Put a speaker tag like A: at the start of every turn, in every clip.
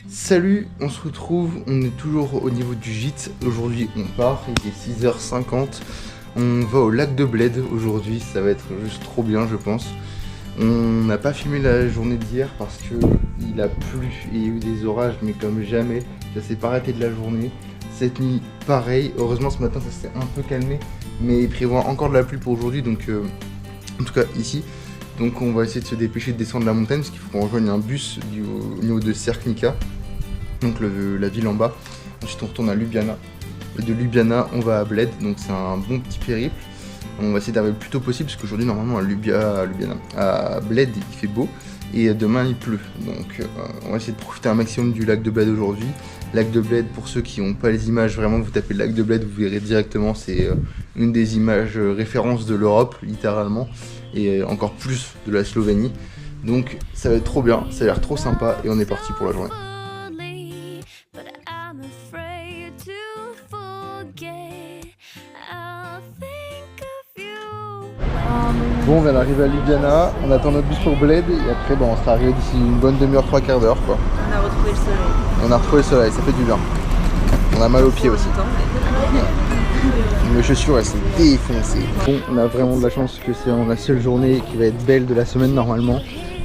A: Salut, on se retrouve, on est toujours au niveau du gîte. Aujourd'hui on part, il est 6h50. On va au lac de Bled aujourd'hui, ça va être juste trop bien je pense. On n'a pas filmé la journée d'hier parce que il a plu et il y a eu des orages mais comme jamais, ça s'est pas arrêté de la journée. Cette nuit pareil, heureusement ce matin ça s'est un peu calmé mais il prévoit encore de la pluie pour aujourd'hui donc en tout cas ici. Donc on va essayer de se dépêcher de descendre la montagne parce qu'il faut qu'on rejoigne un bus au niveau de Cerknica, donc la ville en bas. Ensuite on retourne à Ljubljana. Et de Ljubljana on va à Bled, donc c'est un bon petit périple. On va essayer d'arriver le plus tôt possible parce qu'aujourd'hui normalement à Bled il fait beau et demain il pleut. Donc on va essayer de profiter un maximum du lac de Bled aujourd'hui. Lac de Bled, pour ceux qui n'ont pas les images, vraiment vous tapez lac de Bled, vous verrez directement, c'est une des images références de l'Europe littéralement et encore plus de la Slovénie. Donc ça va être trop bien, ça a l'air trop sympa et on est parti pour la journée. Bon, on vient d'arriver à Ljubljana, on attend notre bus pour Bled et après bon, on sera arrivé d'ici une bonne demi-heure, trois quarts d'heure quoi.
B: On a retrouvé le soleil.
A: On a retrouvé le soleil, ça fait du bien. On a mal aux pieds aussi. Mes chaussures elles sont défoncées. Bon, on a vraiment de la chance que c'est la seule journée qui va être belle de la semaine normalement.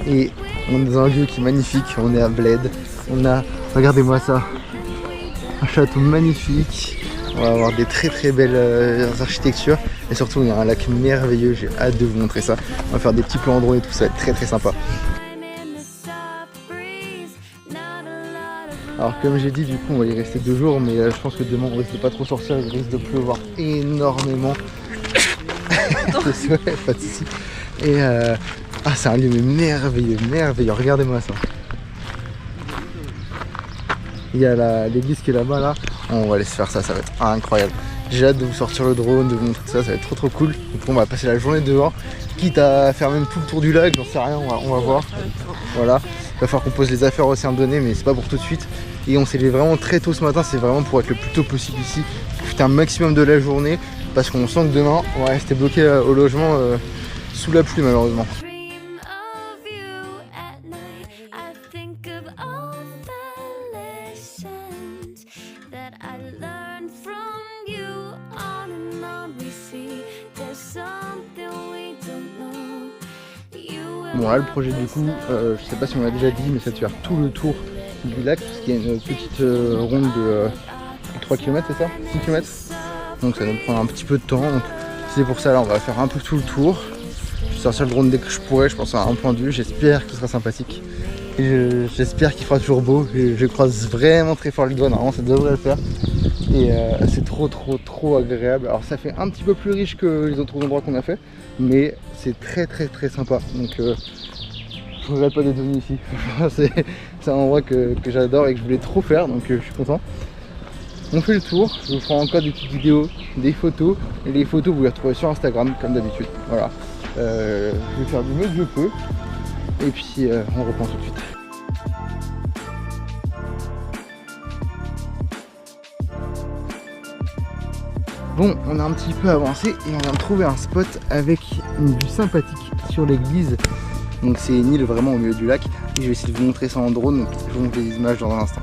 A: Et on est dans un lieu qui est magnifique, on est à Bled. On a, regardez-moi ça, un château magnifique. On va avoir des très belles architectures. Et surtout il y a un lac merveilleux, j'ai hâte de vous montrer ça. On va faire des petits plans en drone et tout, ça va être très sympa. Alors comme j'ai dit, du coup on va y rester 2 jours, mais je pense que demain on risque de pas trop sortir, il risque de pleuvoir énormément. Ouais, pas de soucis. Et c'est un lieu merveilleux, regardez-moi ça. Il y a l'église qui est là-bas là. On va aller se faire ça, ça va être incroyable. J'ai hâte de vous sortir le drone, de vous montrer tout ça, ça va être trop cool. Donc on va passer la journée dehors, quitte à faire même tout le tour du lac, j'en sais rien, on va voir. Voilà. Il va falloir qu'on pose les affaires aussi à un donné, mais c'est pas pour tout de suite. Et on s'est levé vraiment très tôt ce matin, c'est vraiment pour être le plus tôt possible ici. Profiter un maximum de la journée, parce qu'on sent que demain on va rester bloqué au logement sous la pluie malheureusement. Bon là le projet du coup, je sais pas si on l'a déjà dit, mais c'est de faire tout le tour du lac, parce qu'il y a une petite ronde de 3 km, c'est ça 6 km. Donc ça va nous prendre un petit peu de temps, donc c'est pour ça là on va faire un peu tout le tour. Je vais sortir le drone dès que je pourrai, je pense à un point de vue, j'espère que ce sera sympathique. Et j'espère qu'il fera toujours beau, et je croise vraiment très fort les doigts, normalement ça devrait le faire. Et c'est trop agréable. Alors ça fait un petit peu plus riche que les autres endroits qu'on a fait, mais c'est très sympa. Donc je regrette pas d'être venu ici. C'est un endroit que j'adore et que je voulais trop faire, donc je suis content. On fait le tour, je vous ferai encore des petites vidéos, des photos, et les photos vous les retrouvez sur Instagram comme d'habitude. Voilà. Je vais faire du mieux que je peux, et puis on reprend tout de suite. Bon, on a un petit peu avancé et on vient de trouver un spot avec une vue sympathique sur l'église. Donc c'est une île vraiment au milieu du lac. Et je vais essayer de vous montrer ça en drone, donc je vous montre les images dans un instant.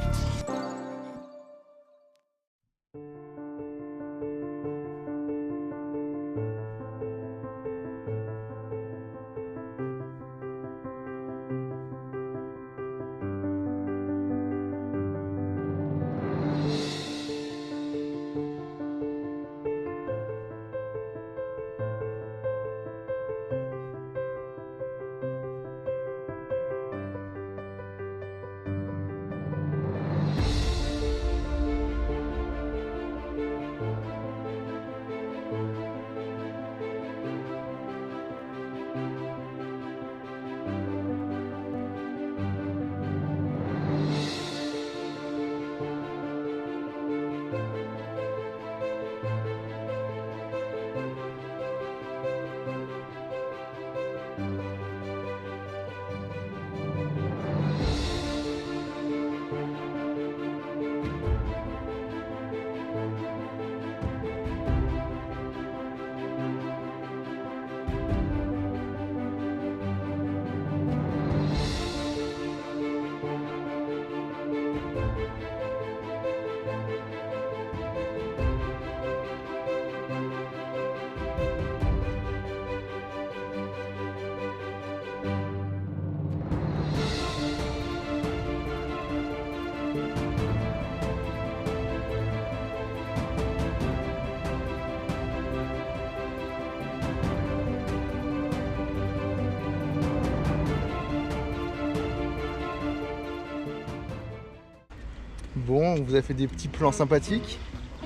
A: bon, on vous a fait des petits plans sympathiques.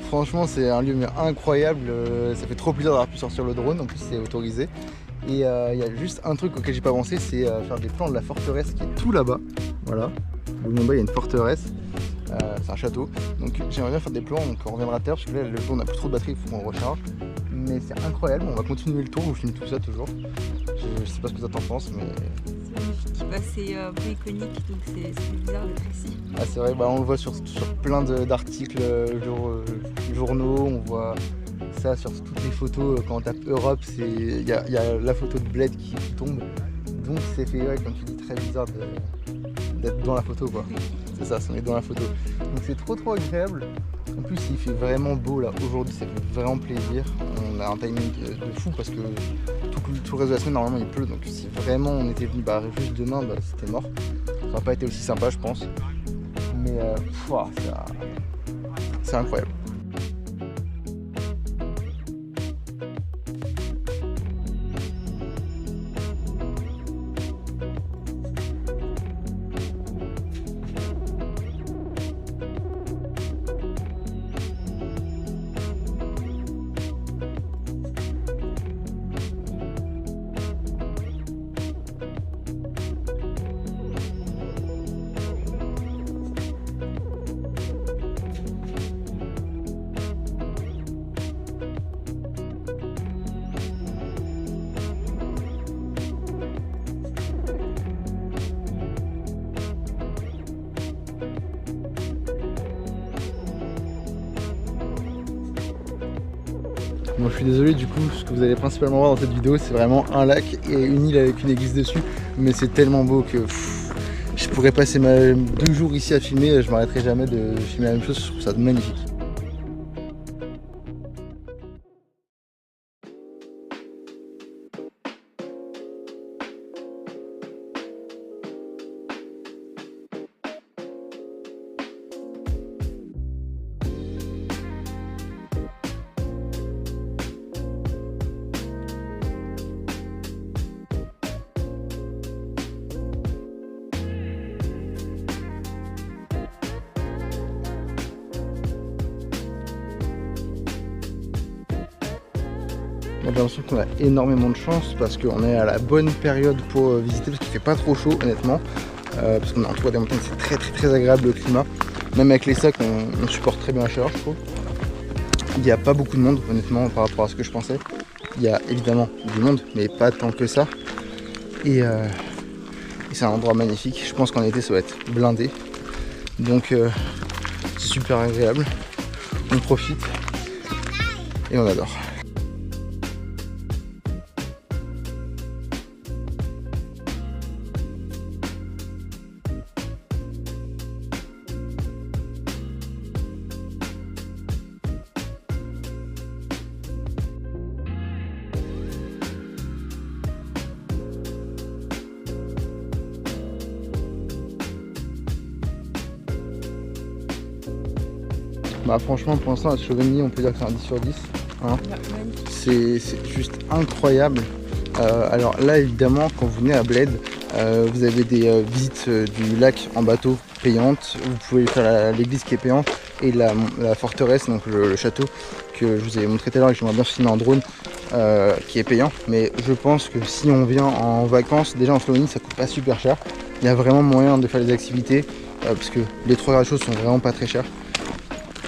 A: Franchement, c'est un lieu mais incroyable. Ça fait trop plaisir d'avoir pu sortir le drone. En plus, c'est autorisé. Et il y a juste un truc auquel j'ai pas pensé, c'est faire des plans de la forteresse qui est tout là-bas. Voilà. Au Mumbai, il y a une forteresse. C'est un château. Donc j'aimerais bien faire des plans. Donc on reviendra à terre parce que là, le drone n'a plus trop de batterie, il faut qu'on le recharge. Mais c'est incroyable. On va continuer le tour. Je filme tout ça toujours. Je sais pas ce que t'en penses, mais.
B: C'est magnifique. C'est un peu iconique, donc c'est bizarre d'être ici.
A: Ah, c'est vrai, on le voit sur plein d'articles journaux. On voit ça sur toutes les photos. Quand on tape Europe, il y a la photo de Bled qui tombe. Donc c'est fait, ouais, comme tu dis, très bizarre d'être dans la photo, quoi. C'est ça, on est dans la photo. Donc c'est trop agréable. En plus, il fait vraiment beau là aujourd'hui, ça fait vraiment plaisir. On a un timing de fou parce que tout le reste de la semaine, normalement, il pleut. Donc si vraiment on était venu juste demain, c'était mort. Ça n'aurait pas été aussi sympa, je pense. Mais c'est incroyable. Bon, je suis désolé, du coup, ce que vous allez principalement voir dans cette vidéo, c'est vraiment un lac et une île avec une église dessus. Mais c'est tellement beau que je pourrais passer 2 jours ici à filmer, je m'arrêterai jamais de filmer la même chose, je trouve ça magnifique. J'ai l'impression qu'on a énormément de chance parce qu'on est à la bonne période pour visiter parce qu'il fait pas trop chaud honnêtement. Parce qu'on est en toit des montagnes, c'est très agréable le climat. Même avec les sacs, on supporte très bien la chaleur, je trouve. Il n'y a pas beaucoup de monde honnêtement par rapport à ce que je pensais. Il y a évidemment du monde, mais pas tant que ça. Et c'est un endroit magnifique. Je pense qu'en été ça va être blindé. Donc c'est super agréable. On profite et on adore. Bah franchement pour l'instant la Slovénie on peut dire que c'est un 10 sur 10 hein. C'est juste incroyable. Alors là évidemment quand vous venez à Bled vous avez des visites du lac en bateau payantes. Vous pouvez faire l'église qui est payante et la forteresse, donc le château que je vous ai montré tout à l'heure et que j'aimerais bien filmer en drone qui est payant. Mais je pense que si on vient en vacances, déjà en Slovénie ça coûte pas super cher. Il y a vraiment moyen de faire des activités parce que les 3 choses sont vraiment pas très chères.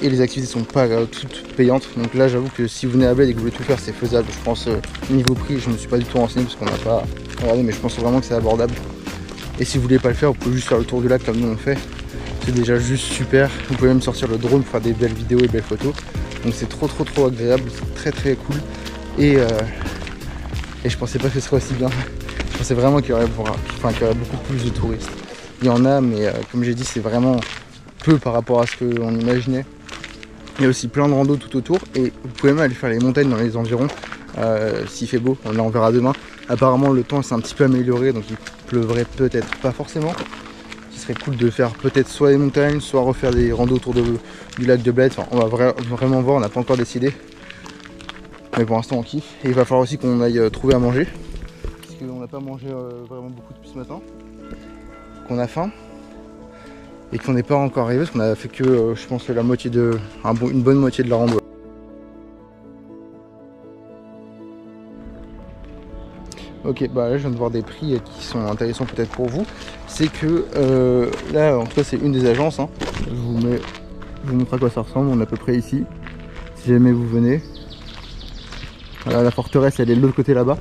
A: Et les activités sont pas toutes payantes, donc là j'avoue que si vous venez à Bled et que vous voulez tout faire c'est faisable. Je pense niveau prix je me suis pas du tout renseigné parce qu'on n'a pas regardé, mais je pense vraiment que c'est abordable. Et si vous voulez pas le faire, vous pouvez juste faire le tour du lac comme nous on fait, c'est déjà juste super. Vous pouvez même sortir le drone pour faire des belles vidéos et belles photos, donc c'est trop agréable, c'est très cool. Et je pensais pas que ce serait aussi bien. Je pensais vraiment qu'il y aurait beaucoup plus de touristes. Il y en a, mais comme j'ai dit c'est vraiment peu par rapport à ce qu'on imaginait. Il y a aussi plein de randos tout autour et vous pouvez même aller faire les montagnes dans les environs s'il fait beau. Là on verra demain. Apparemment le temps s'est un petit peu amélioré, donc il pleuvrait peut-être pas forcément. Ce serait cool de faire peut-être soit les montagnes, soit refaire des randos autour du lac de Bled. Enfin, on va vraiment voir, on n'a pas encore décidé. Mais pour l'instant on kiffe. Et il va falloir aussi qu'on aille trouver à manger. Parce qu'on n'a pas mangé vraiment beaucoup depuis ce matin. Qu'on a faim. et qu'on n'est pas encore arrivé parce qu'on a fait que je pense la moitié de une bonne moitié de la rando. Ok, bah là je viens de voir des prix qui sont intéressants peut-être pour vous. C'est que là en tout cas c'est une des agences, hein. Je vous montre à quoi ça ressemble, on est à peu près ici. Si jamais vous venez. Voilà, la forteresse elle est de l'autre côté là-bas.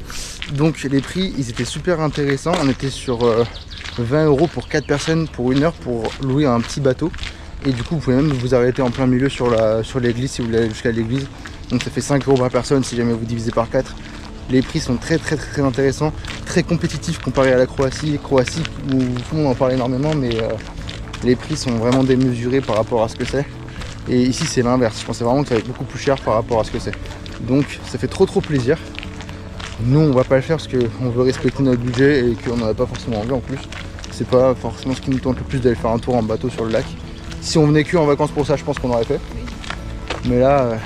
A: Donc les prix ils étaient super intéressants. On était sur 20 € pour 4 personnes pour 1 heure pour louer un petit bateau. Et du coup vous pouvez même vous arrêter en plein milieu sur l'église si vous voulez aller jusqu'à l'église. Donc ça fait 5 € par personne si jamais vous divisez par 4. Les prix sont très intéressants, très compétitifs comparé à la Croatie. Croatie où tout le monde en parle énormément mais les prix sont vraiment démesurés par rapport à ce que c'est. Et ici c'est l'inverse, je pensais vraiment que ça va être beaucoup plus cher par rapport à ce que c'est. Donc ça fait trop plaisir. Nous on va pas le faire parce qu'on veut respecter notre budget et qu'on n'en a pas forcément envie en plus. C'est pas forcément ce qui nous tente le plus d'aller faire un tour en bateau sur le lac. Si on venait que en vacances pour ça, je pense qu'on aurait fait. Mais là,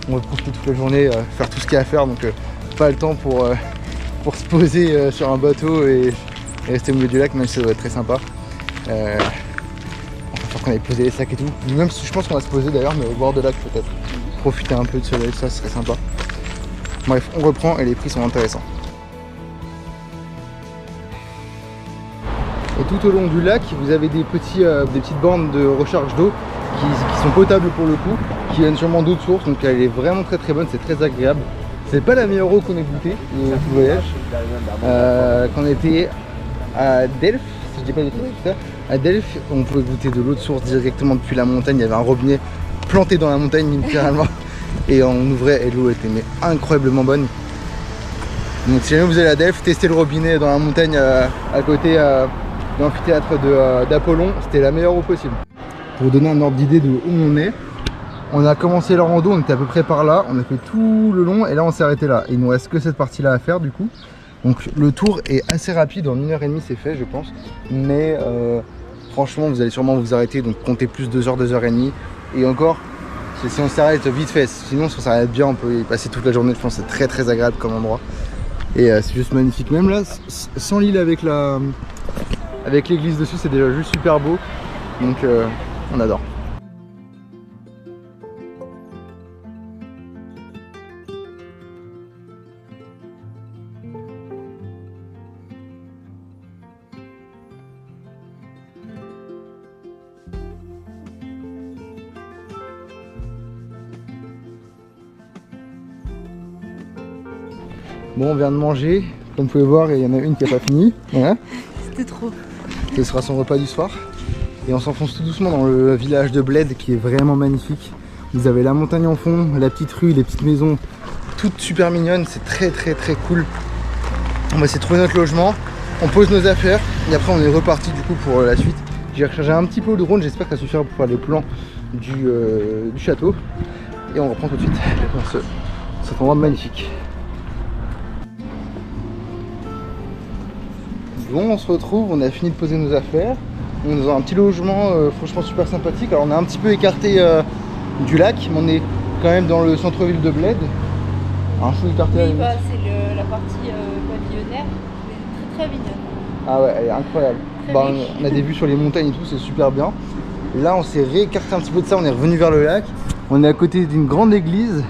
A: on va profiter toute la journée, faire tout ce qu'il y a à faire. Donc pas le temps pour se poser sur un bateau et rester au milieu du lac, même si ça doit être très sympa. Enfin, qu'on aille poser les sacs et tout. Même si je pense qu'on va se poser d'ailleurs, mais au bord de lac peut-être. Profiter un peu de soleil, ça serait sympa. Bref, on reprend et les prix sont intéressants. Et tout au long du lac, vous avez des petites bornes de recharge d'eau qui sont potables pour le coup, qui viennent sûrement d'autres sources, donc elle est vraiment très bonne, c'est très agréable. C'est pas la meilleure eau qu'on ait goûtée de tout le voyage. Quand on était à Delft, si je dis pas des trucs, tout ça, à Delft, on pouvait goûter de l'eau de source directement depuis la montagne. Il y avait un robinet planté dans la montagne littéralement, et on ouvrait et l'eau était mais incroyablement bonne. Donc si jamais vous allez à Delft, testez le robinet dans la montagne à côté de l'amphithéâtre d'Apollon, c'était la meilleure eau possible. Pour vous donner un ordre d'idée de où on a commencé la rando, on était à peu près par là, on a fait tout le long et là on s'est arrêté là. Il nous reste que cette partie là à faire du coup. Donc le tour est assez rapide, en 1h30 c'est fait je pense. Mais franchement vous allez sûrement vous arrêter, donc comptez plus 2 heures, 2h30. Et encore, si on s'arrête vite fait, sinon si on s'arrête bien on peut y passer toute la journée, je pense que c'est très agréable comme endroit. Et c'est juste magnifique, même là, sans l'île avec l'église dessus, c'est déjà juste super beau. Donc on adore. Bon, on vient de manger, comme vous pouvez voir, il y en a une qui n'a pas fini. Voilà.
B: C'était trop.
A: Ce sera son repas du soir. Et on s'enfonce tout doucement dans le village de Bled qui est vraiment magnifique. Vous avez la montagne en fond, la petite rue, les petites maisons, toutes super mignonnes. C'est très cool. On va essayer de trouver notre logement, on pose nos affaires et après on est reparti du coup pour la suite. J'ai rechargé un petit peu le drone, j'espère que ça suffira pour faire les plans du château. Et on reprend tout de suite dans cet endroit magnifique. Bon, on se retrouve, on a fini de poser nos affaires. On est dans un petit logement franchement super sympathique. Alors on est un petit peu écarté du lac, mais on est quand même dans le centre-ville de Bled. Un peu écarté.
B: Oui, bah, c'est la partie pavillonnaire, mais très mignonne.
A: Ah ouais, elle est incroyable. Bah, on a des vues sur les montagnes et tout, c'est super bien. Là on s'est réécarté un petit peu de ça, on est revenu vers le lac. On est à côté d'une grande église.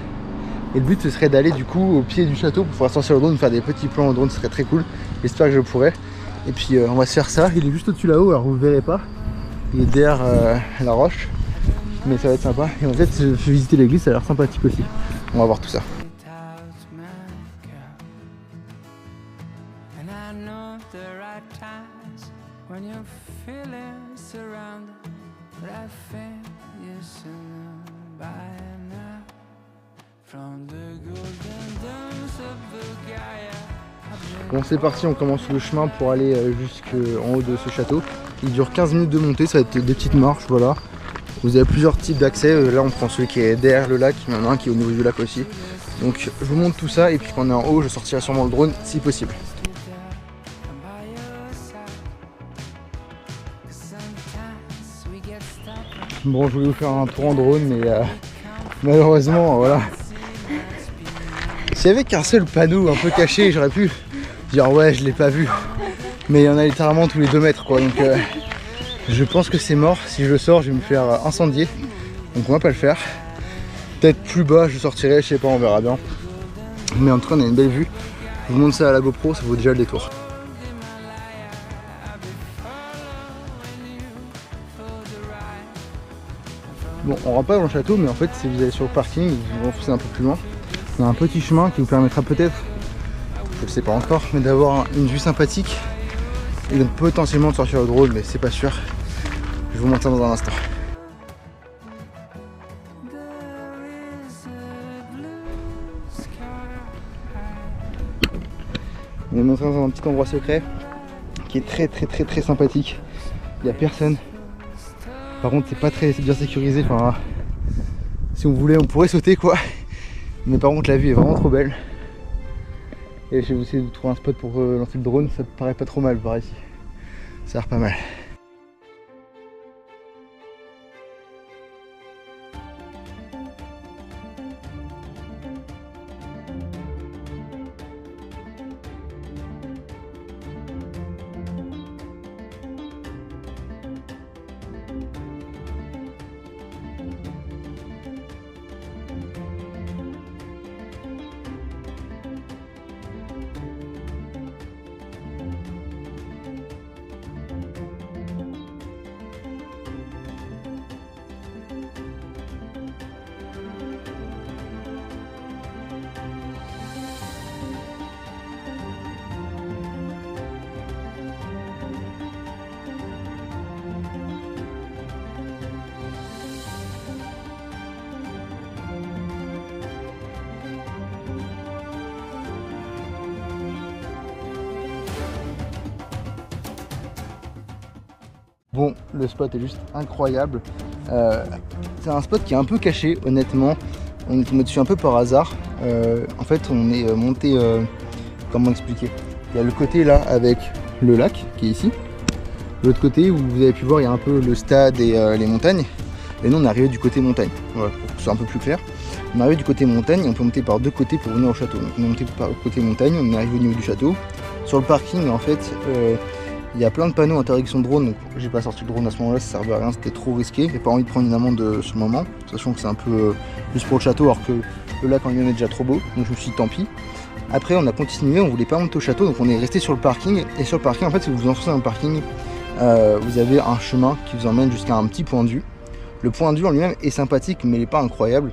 A: Et le but ce serait d'aller du coup au pied du château pour pouvoir sortir le drone, faire des petits plans au drone, ce serait très cool. J'espère que je pourrai. Et puis on va se faire ça, il est juste au-dessus là-haut, alors vous ne verrez pas. Il est derrière la roche, mais ça va être sympa. Et en fait, je vais visiter l'église, ça a l'air sympathique aussi. On va voir tout ça. Bon, c'est parti, on commence le chemin pour aller jusqu'en haut de ce château. Il dure 15 minutes de montée, ça va être des petites marches, voilà. Vous avez plusieurs types d'accès, là on prend celui qui est derrière le lac, il y en a un qui est au niveau du lac aussi. Donc je vous montre tout ça et puis quand on est en haut, je sortirai sûrement le drone si possible. Bon, je voulais vous faire un tour en drone, mais malheureusement, voilà. S'il y avait qu'un seul panneau un peu caché, j'aurais pu dire ouais, je l'ai pas vu. Mais il y en a littéralement tous les 2 mètres quoi, donc Je pense que c'est mort. Si je le sors, je vais me faire incendier. Donc on va pas le faire. Peut-être plus bas, je sortirai, je sais pas, on verra bien. Mais en tout cas, on a une belle vue. Je vous montre ça à la GoPro, ça vaut déjà le détour. Bon, on rentre pas dans le château, mais en fait, si vous allez sur le parking, vous vous enfoncez un peu plus loin. Il y a un petit chemin qui vous permettra peut-être, je ne sais pas encore, mais d'avoir une vue sympathique et donc potentiellement de sortir le drone, mais c'est pas sûr. Je vous montre ça dans un instant. On est montré dans un petit endroit secret qui est très sympathique. Il n'y a personne. Par contre, c'est pas très bien sécurisé. Enfin, si on voulait, on pourrait sauter quoi. Mais par contre, la vue est vraiment trop belle. Et je vais essayer de trouver un spot pour lancer le drone. Ça paraît pas trop mal par ici. Ça a l'air pas mal. Bon, le spot est juste incroyable. C'est un spot qui est un peu caché, honnêtement. On est tombé dessus un peu par hasard. En fait, on est monté. Comment expliquer? Il y a le côté là avec le lac qui est ici. L'autre côté où vous avez pu voir, il y a un peu le stade et les montagnes. Et nous, on est arrivé du côté montagne. Voilà, pour que ce soit un peu plus clair. On est arrivé du côté montagne et on peut monter par deux côtés pour venir au château. Donc, on est monté par le côté montagne, on est arrivé au niveau du château. Sur le parking, en fait. Il y a plein de panneaux interdiction drone, donc j'ai pas sorti le drone à ce moment-là, ça servait à rien, c'était trop risqué. J'ai pas envie de prendre une amende sur le moment, sachant que c'est un peu juste pour le château, alors que le lac en lui-même est déjà trop beau, donc je me suis dit tant pis. Après on a continué, on voulait pas monter au château, donc on est resté sur le parking. Et sur le parking, en fait, si vous vous enfoncez dans le parking, vous avez un chemin qui vous emmène jusqu'à un petit point de vue. Le point de vue en lui-même est sympathique, mais il n'est pas incroyable.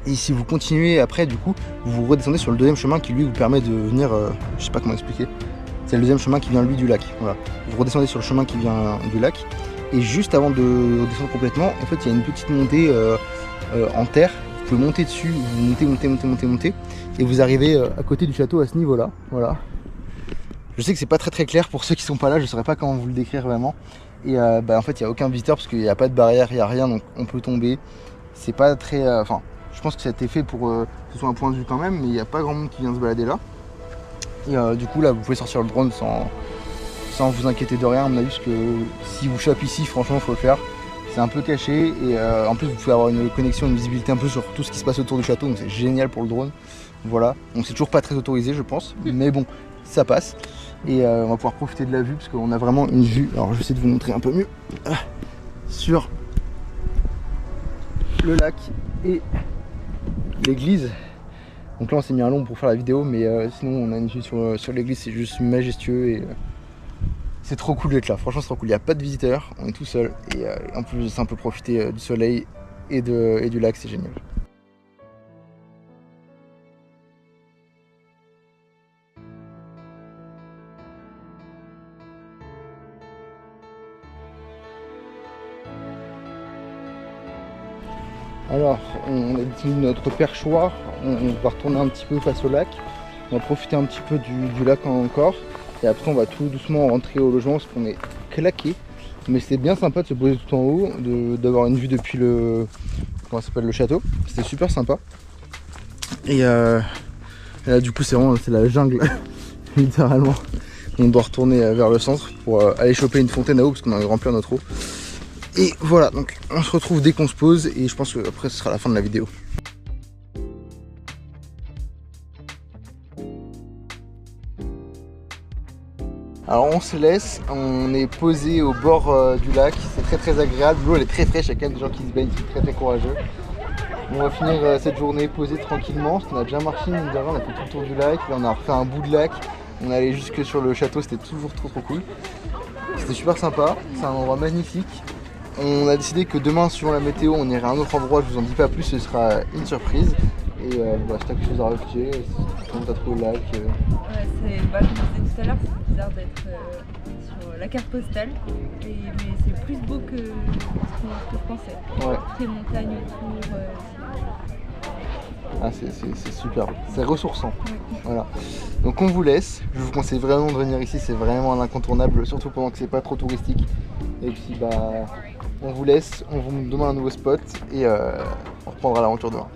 A: Et si vous continuez après, du coup, vous redescendez sur le deuxième chemin qui lui vous permet de venir, je sais pas comment expliquer. C'est le deuxième chemin qui vient lui du lac. Voilà. Vous redescendez sur le chemin qui vient du lac. Et juste avant de redescendre complètement, en fait, il y a une petite montée en terre. Vous pouvez monter dessus, vous montez. Et vous arrivez à côté du château à ce niveau-là. Voilà. Je sais que c'est pas très clair pour ceux qui sont pas là. Je saurais pas comment vous le décrire vraiment. Et en fait, il n'y a aucun visiteur parce qu'il n'y a pas de barrière, il n'y a rien. Donc on peut tomber. C'est pas très... Enfin, je pense que ça a été fait pour que ce soit un point de vue quand même. Mais il n'y a pas grand monde qui vient se balader là. Et du coup là vous pouvez sortir le drone sans vous inquiéter de rien à mon avis, parce que si vous chopez ici franchement il faut le faire. C'est un peu caché et en plus vous pouvez avoir une connexion, une visibilité un peu sur tout ce qui se passe autour du château, donc c'est génial pour le drone. Voilà, donc c'est toujours pas très autorisé je pense, mais bon ça passe. Et on va pouvoir profiter de la vue parce qu'on a vraiment une vue, alors je vais essayer de vous montrer un peu mieux, sur le lac et l'église. Donc là on s'est mis à l'ombre pour faire la vidéo, mais sinon on a une vue sur l'église, c'est juste majestueux et c'est trop cool d'être là. Franchement c'est trop cool, il n'y a pas de visiteurs, on est tout seul et en plus c'est un peu profiter du soleil et du lac, c'est génial. Alors, on a utilisé notre perchoir, on va retourner un petit peu face au lac, on va profiter un petit peu du lac encore, et après on va tout doucement rentrer au logement parce qu'on est claqué. Mais c'était bien sympa de se poser tout en haut, d'avoir une vue depuis le château, c'était super sympa. Et là du coup c'est la jungle, littéralement. On doit retourner vers le centre pour aller choper une fontaine à eau parce qu'on a rempli notre eau. Et voilà, donc on se retrouve dès qu'on se pose et je pense que après ce sera la fin de la vidéo. Alors on se laisse, on est posé au bord du lac, c'est très agréable, l'eau elle est très fraîche, il y a quand même des gens qui se baignent, c'est très courageux. On va finir cette journée posée tranquillement, parce qu'on a bien marché, mine de rien, on a fait tout le tour du lac, là on a refait un bout de lac, on est allé jusque sur le château, c'était toujours trop cool. C'était super sympa, c'est un endroit magnifique. On a décidé que demain, suivant la météo, on irait à un autre endroit, je vous en dis pas plus, ce sera une surprise. Et bah, si t'as quelque chose à rajouter, comment t'as trouvé le lac
B: Ouais, comme je disais tout à l'heure, c'est bizarre d'être sur la carte postale, mais c'est plus beau que ce que je pensais.
A: Ouais.
B: Très montagne autour.
A: Ah, c'est super, c'est ressourçant.
B: Ouais.
A: Voilà. Donc on vous laisse, je vous conseille vraiment de venir ici, c'est vraiment un incontournable, surtout pendant que c'est pas trop touristique. Et puis bah on vous laisse, on vous demande un nouveau spot et on reprendra l'aventure demain.